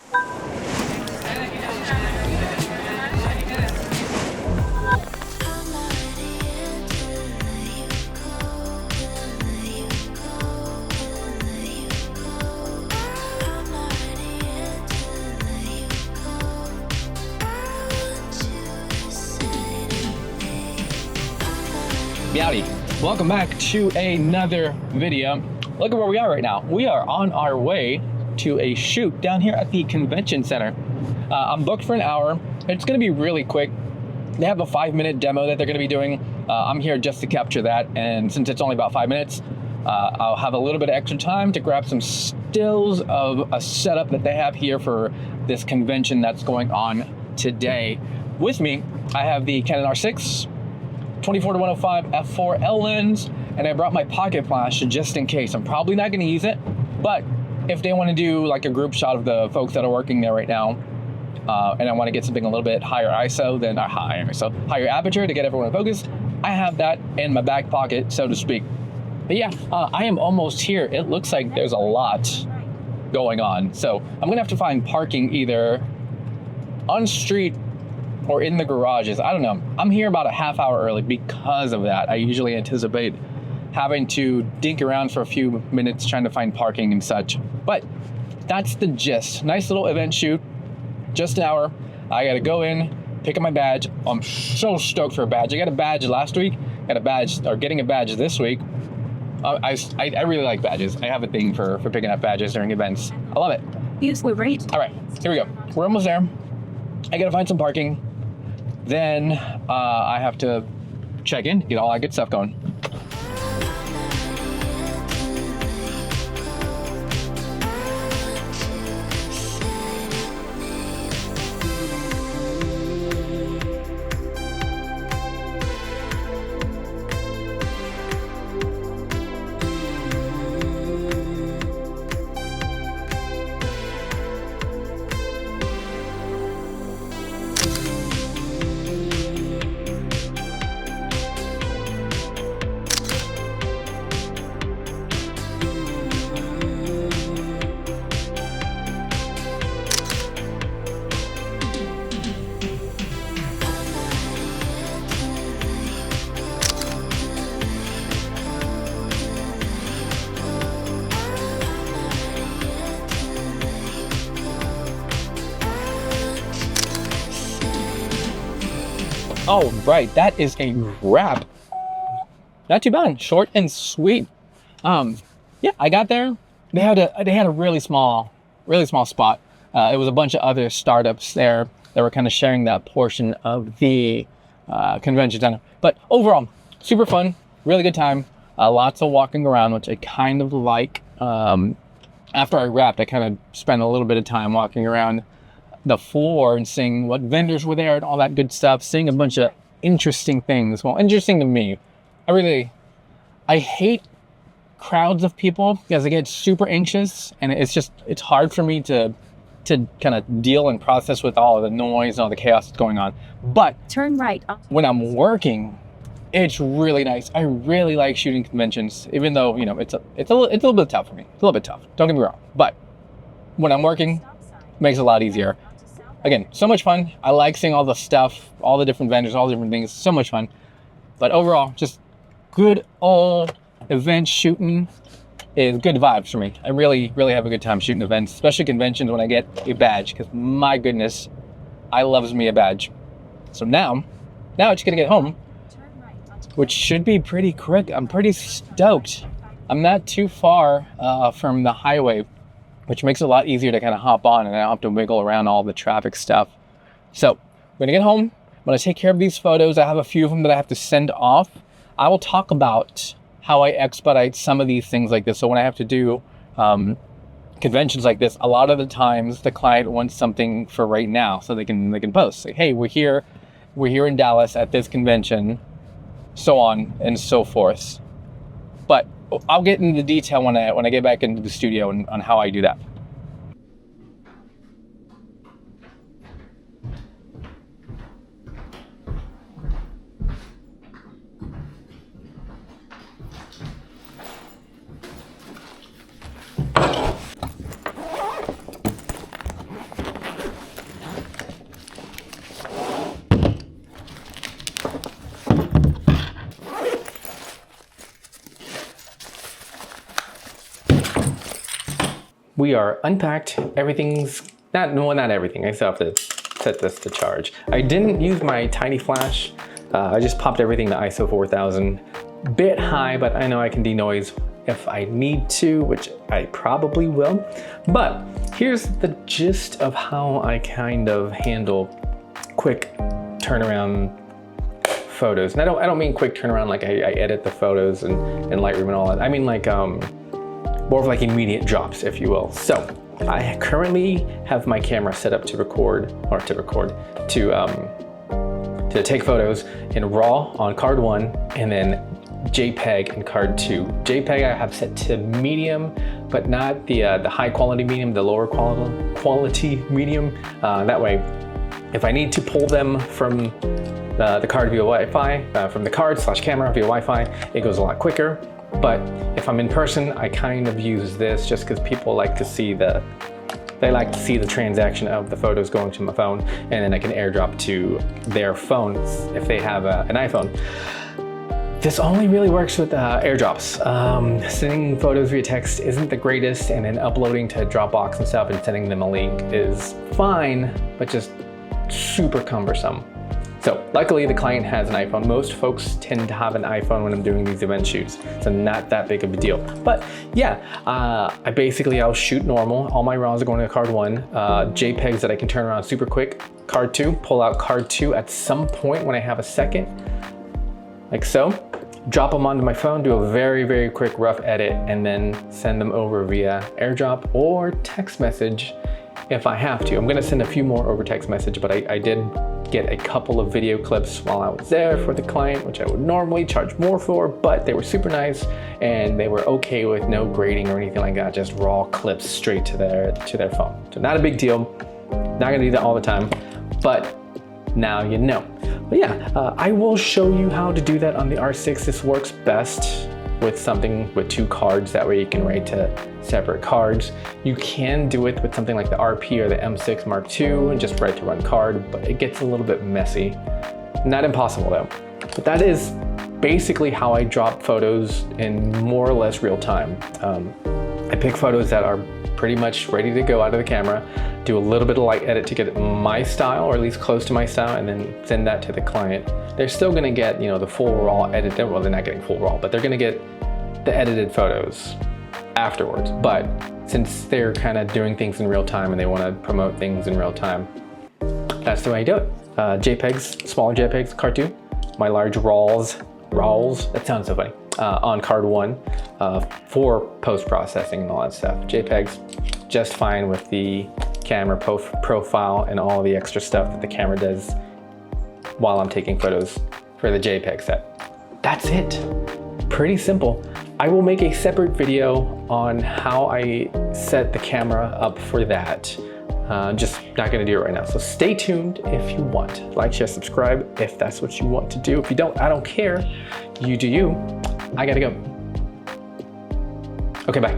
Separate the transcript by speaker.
Speaker 1: Howdy. Welcome back to another video. Look at where we are right now. We are on our way to a shoot down here at the convention center. I'm booked for an hour. It's gonna be really quick. They have a 5-minute demo that they're gonna be doing. I'm here just to capture that, and since it's only about 5 minutes, I'll have a little bit of extra time to grab some stills of a setup that they have here for this convention that's going on today. With me, I have the Canon R6 24-105 f4L lens, and I brought my pocket flash just in case. I'm probably not going to use it, but if they want to do like a group shot of the folks that are working there right now, and I want to get something a little bit higher ISO than higher aperture to get everyone focused, I have that in my back pocket, so to speak. But yeah, I am almost here. It looks like there's a lot going on, so I'm gonna have to find parking either on street or in the garages. I don't know. I'm here about a half hour early because of that. I usually anticipate having to dink around for a few minutes trying to find parking and such. But that's the gist. Nice little event shoot, just an hour. I gotta go in, pick up my badge. I'm so stoked for a badge. I got a badge last week, got a badge, or getting a badge this week. I really like badges. I have a thing for picking up badges during events. I love it.
Speaker 2: Yes, we're right.
Speaker 1: All right, here we go. We're almost there. I gotta find some parking. Then I have to check in, get all that good stuff going. Oh, right, that is a wrap. Not too bad, short and sweet. Yeah, I got there. They had a really small spot. It was a bunch of other startups there that were kind of sharing that portion of the convention center. But overall, super fun, really good time. Lots of walking around, which I kind of like. After I wrapped, I kind of spent a little bit of time walking around the floor and seeing what vendors were there and all that good stuff, seeing a bunch of interesting things. Well, interesting to me. I hate crowds of people because I get super anxious, and it's hard for me to kind of deal and process with all of the noise and all the chaos that's going on. But
Speaker 2: turn right.
Speaker 1: When I'm working, it's really nice. I really like shooting conventions, even though, you know, it's a little bit tough for me. It's a little bit tough, don't get me wrong. But when I'm working, it makes it a lot easier. Again, so much fun. I like seeing all the stuff, all the different vendors, all the different things. So much fun. But overall, just good old event shooting is good vibes for me. I really, really have a good time shooting events, especially conventions when I get a badge, because my goodness, I loves me a badge. So now I just gotta get home, which should be pretty quick. I'm pretty stoked. I'm not too far from the highway, which makes it a lot easier to kind of hop on, and I don't have to wiggle around all the traffic stuff. So I'm gonna get home, I'm gonna take care of these photos. I have a few of them that I have to send off. I will talk about how I expedite some of these things like this. So when I have to do conventions like this, a lot of the times the client wants something for right now, so they can post, say, hey, we're here in Dallas at this convention, so on and so forth. But I'll get into the detail when I get back into the studio and on how I do that. we are unpacked. Everything's, not everything. I still have to set this to charge. I didn't use my tiny flash. I just popped everything to ISO 4000. Bit high, but I know I can denoise if I need to, which I probably will. But here's the gist of how I kind of handle quick turnaround photos. And I don't mean quick turnaround like I edit the photos in Lightroom and all that. I mean like more of like immediate drops, if you will. So I currently have my camera set up to record, or to take photos in RAW on card 1 and then JPEG in card 2. JPEG I have set to medium, but not the high quality medium, the lower quality medium. That way, if I need to pull them from the card via Wi-Fi, from the card / camera via Wi-Fi, it goes a lot quicker. But if I'm in person, I kind of use this just because people like to see the transaction of the photos going to my phone, and then I can airdrop to their phones if they have an iPhone. This only really works with airdrops. Sending photos via text isn't the greatest, and then uploading to Dropbox and stuff and sending them a link is fine, but just super cumbersome. So luckily the client has an iPhone. Most folks tend to have an iPhone when I'm doing these event shoots, so not that big of a deal. But yeah, I'll shoot normal. All my RAWs are going to card 1. JPEGs that I can turn around super quick, card 2, pull out card 2 at some point when I have a second, like so. Drop them onto my phone, do a very, very quick rough edit, and then send them over via airdrop or text message if I have to. I'm gonna send a few more over text message, but I did get a couple of video clips while I was there for the client, which I would normally charge more for, but they were super nice and they were okay with no grading or anything like that, just raw clips straight to their phone. So not a big deal, not gonna do that all the time, but now you know. But yeah, I will show you how to do that on the R6. This works best with something with 2 cards, that way you can write to separate cards. You can do it with something like the RP or the M6 Mark II and just write to one card, but it gets a little bit messy. Not impossible though. But that is basically how I drop photos in more or less real time. I pick photos that are pretty much ready to go out of the camera, do a little bit of light edit to get my style, or at least close to my style, and then send that to the client. They're still gonna get, you know, the full raw edit. Well, they're not getting full raw, but they're gonna get the edited photos afterwards. But since they're kind of doing things in real time and they want to promote things in real time, that's the way I do it. JPEGs, smaller JPEGs, card 2. My large RAWs, that sounds so funny, on card 1 for post-processing and all that stuff. JPEGs, just fine with the camera profile and all the extra stuff that the camera does while I'm taking photos for the JPEG set. That's it. Pretty simple. I will make a separate video on how I set the camera up for that. Just not gonna do it right now. So stay tuned if you want. Like, share, subscribe if that's what you want to do. If you don't, I don't care. You do you. I gotta go. Okay, bye.